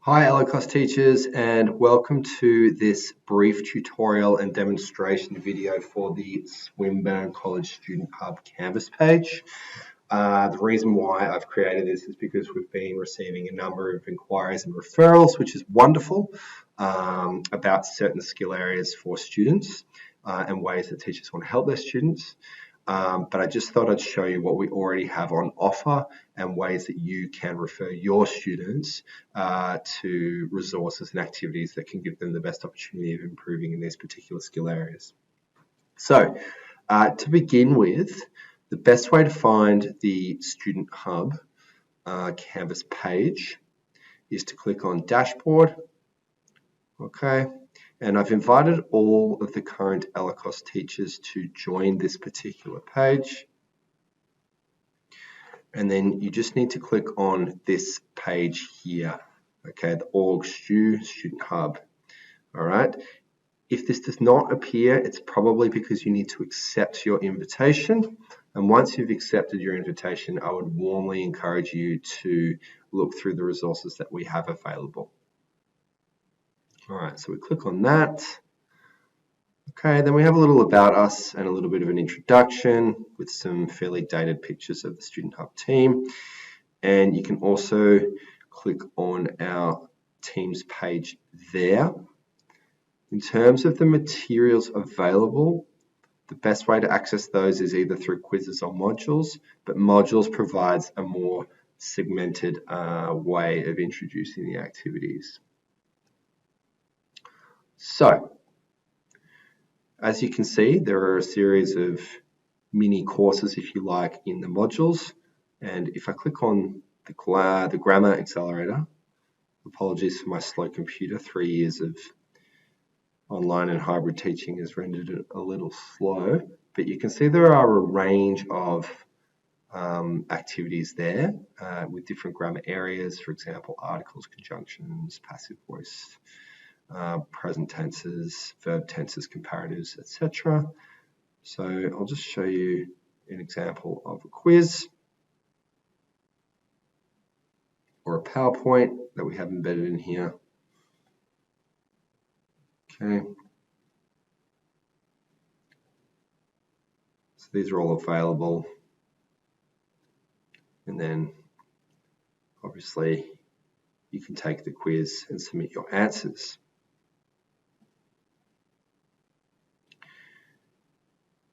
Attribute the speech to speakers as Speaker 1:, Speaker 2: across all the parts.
Speaker 1: Hi ELICOS teachers, and welcome to this brief tutorial and demonstration video for the Swinburne College Student Hub Canvas page. The reason why I've created this is because we've been receiving a number of inquiries and referrals, which is wonderful, about certain skill areas for students and ways that teachers want to help their students. But I just thought I'd show you what we already have on offer and ways that you can refer your students to resources and activities that can give them the best opportunity of improving in these particular skill areas. So to begin with, the best way to find the Student Hub Canvas page is to click on Dashboard. Okay. And I've invited all of the current ELICOS teachers to join this particular page. And then you just need to click on this page here, okay, the Org Student Hub. All right. If this does not appear, it's probably because you need to accept your invitation. And once you've accepted your invitation, I would warmly encourage you to look through the resources that we have available. All right, so we click on that. Okay, then we have a little about us and a little bit of an introduction with some fairly dated pictures of the Student Hub team. And you can also click on our Teams page there. In terms of the materials available, the best way to access those is either through quizzes or modules, but modules provides a more segmented way of introducing the activities. So, as you can see, there are a series of mini courses, if you like, in the modules. And if I click on the Grammar Accelerator, apologies for my slow computer, 3 years of online and hybrid teaching has rendered it a little slow. But you can see there are a range of activities there with different grammar areas, for example, articles, conjunctions, passive voice, present tenses, verb tenses, comparatives, etc. So I'll just show you an example of a quiz or a PowerPoint that we have embedded in here. Okay. So these are all available. And then obviously you can take the quiz and submit your answers.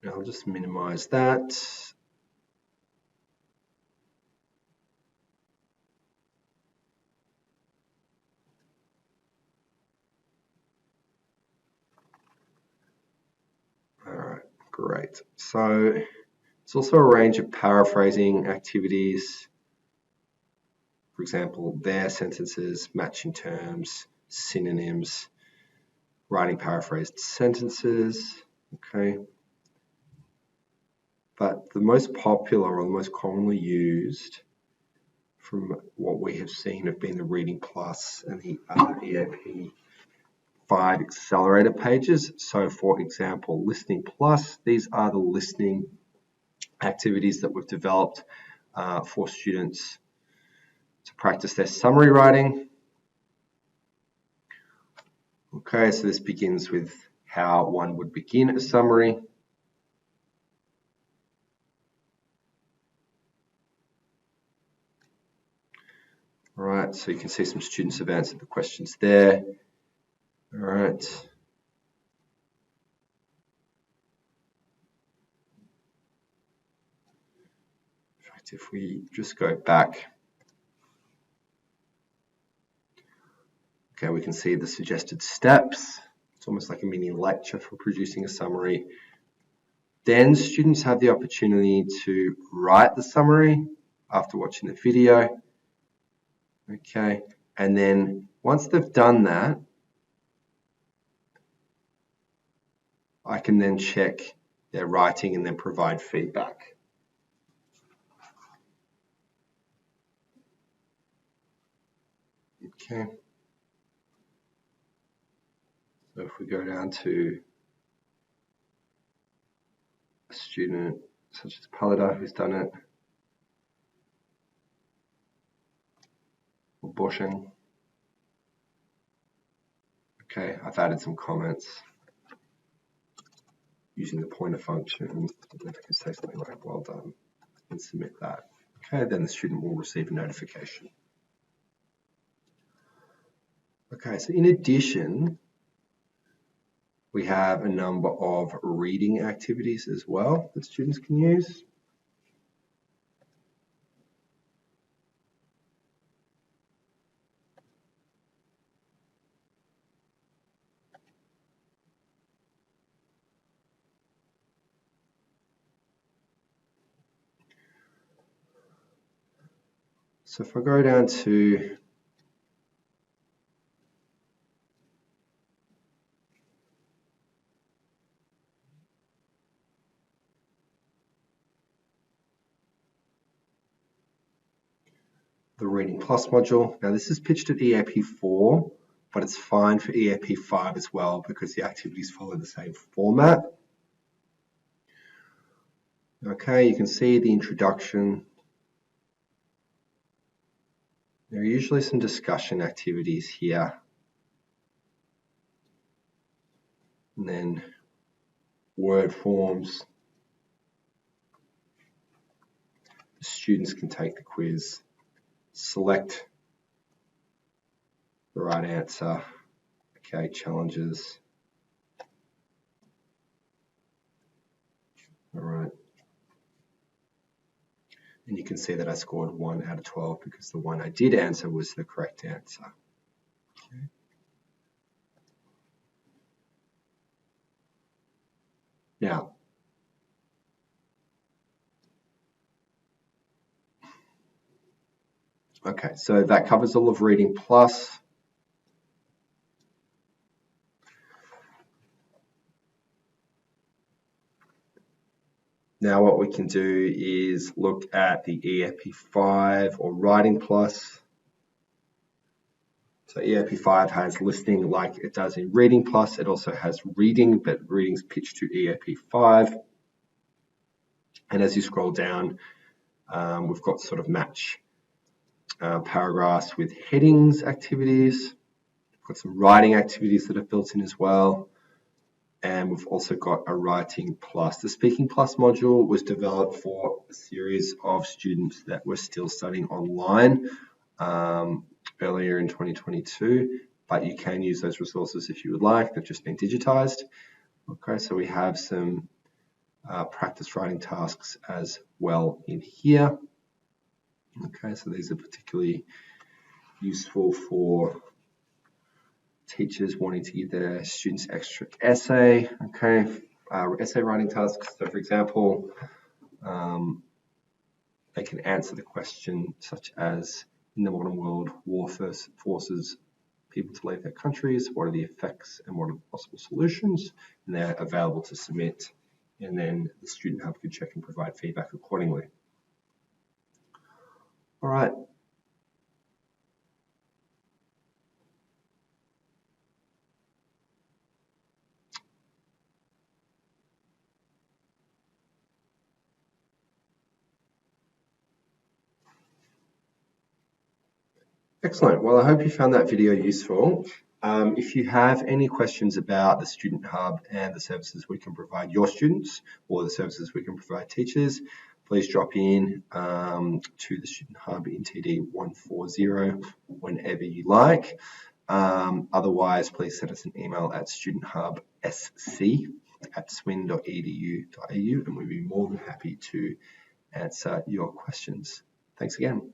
Speaker 1: Now I'll just minimize that. All right, great. So it's also a range of paraphrasing activities. For example, their sentences, matching terms, synonyms, writing paraphrased sentences, okay. But the most popular or the most commonly used from what we have seen have been the Reading Plus and the EAP 5 accelerator pages. So for example, Listening Plus, these are the listening activities that we've developed for students to practice their summary writing. Okay, so this begins with how one would begin a summary. All right, so you can see some students have answered the questions there. All right. In fact, if we just go back, okay, we can see the suggested steps. It's almost like a mini lecture for producing a summary. Then students have the opportunity to write the summary after watching the video. Okay, and then once they've done that, I can then check their writing and then provide feedback. Okay. So if we go down to a student such as Palada who's done it, or Bosheng, Okay, I've added some comments using the pointer function. If I can say something like well done and submit that. Okay, then the student will receive a notification. Okay, so in addition, we have a number of reading activities as well that students can use. So if I go down to the Reading Plus module, now this is pitched at EAP 4, but it's fine for EAP 5 as well because the activities follow the same format. Okay, you can see the introduction. There are usually some discussion activities here. And then word forms. The students can take the quiz, select the right answer. Okay, challenges. All right. And you can see that I scored 1 out of 12 because the one I did answer was the correct answer. Okay. Now, okay, so that covers all of Reading Plus. Now what we can do is look at the EAP 5 or Writing Plus. So EAP 5 has listening like it does in Reading Plus. It also has reading, but reading's pitched to EAP 5. And as you scroll down, we've got sort of match paragraphs with headings activities. We've got some writing activities that are built in as well. And we've also got a Writing Plus. The Speaking Plus module was developed for a series of students that were still studying online earlier in 2022, but you can use those resources if you would like. They've just been digitized. Okay, so we have some practice writing tasks as well in here. Okay, so these are particularly useful for teachers wanting to give their students extra essay, okay, essay writing tasks. So for example, they can answer the question such as, in the modern world, war forces people to leave their countries. What are the effects and what are the possible solutions? And they're available to submit. And then the Student Hub can check and provide feedback accordingly. All right. Excellent. Well, I hope you found that video useful. If you have any questions about the Student Hub and the services we can provide your students or the services we can provide teachers, please drop in to the Student Hub in TD 140 whenever you like. Otherwise, please send us an email at studenthubsc@swin.edu.au and we'd be more than happy to answer your questions. Thanks again.